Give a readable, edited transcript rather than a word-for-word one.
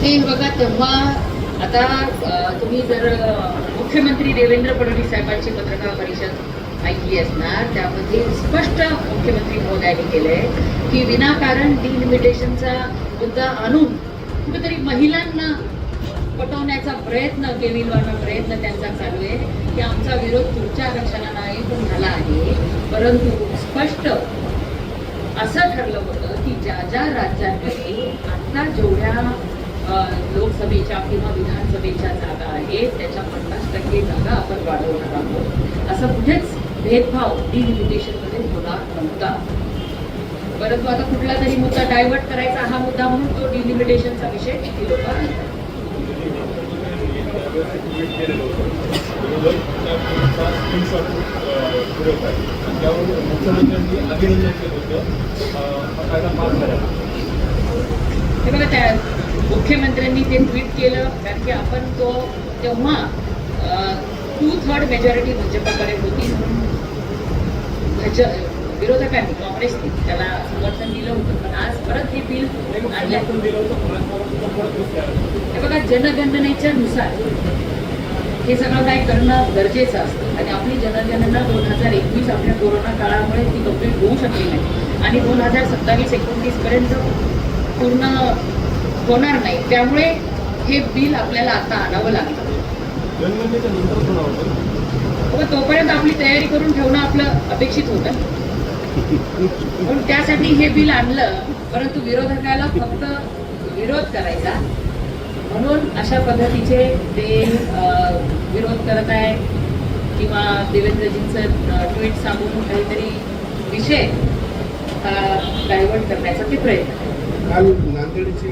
ते बघा तेव्हा आता तुम्ही जर मुख्यमंत्री देवेंद्र फडणवीस साहेबांची पत्रकार परिषद ऐकली असणार, त्यामध्ये स्पष्ट मुख्यमंत्री महोदयांनी केलंय की विनाकारण डिलिमिटेशनचा मुद्दा आणून कुठेतरी महिलांना पटवण्याचा प्रयत्न, केविलवाना प्रयत्न त्यांचा चालू आहे की आमचा विरोध तुमच्या आरक्षणाला नाही पण झाला आहे. परंतु स्पष्ट असं ठरलं होतं की ज्या ज्या राज्यांमध्ये आता जेवढ्या लोकसभेच्या किंवा विधानसभेच्या जागा आहेत त्याच्या 50% जागा आपण वाढवणार आहोत. असं कुठेच भेदभाव डिलिमिटेशनमध्ये होणार नव्हता. परंतु आता कुठला तरी मुद्दा डायव्हर्ट करायचा हा मुद्दा म्हणून तो डिलिमिटेशनचा विषय किती लोक आणतात. हे बघा त्या मुख्यमंत्र्यांनी ते ट्विट केलं कारण की आपण तो तेव्हा 2/3 मेजॉरिटी भाजपकडे होती म्हणून विरोधकांनी काँग्रेसने त्याला समर्थन दिलं होतं. पण आज परत हे बिल आणल्यातून हे बघा जनगणनेच्या नुसार हे सगळं काय करणं गरजेचं असतं आणि आपली जनगणना 2021 आपल्या कोरोना काळामुळे ती कंप्लीट होऊ शकली नाही आणि 2027-29 पर्यंत पूर्ण होणार नाही. त्यामुळे हे बिल आपल्याला आता आणावं लागतं. तोपर्यंत आपली तयारी करून ठेवणं आपलं अपेक्षित होतं म्हणून त्यासाठी हे बिल आणलं. परंतु विरोधकाला फक्त विरोध करायचा म्हणून अशा पद्धतीचे ते विरोध करत आहे किंवा देवेंद्रजींचं ट्विट सांगून काहीतरी विषय डायव्हर्ट करण्याचा ते प्रयत्न. काल नांदेडचे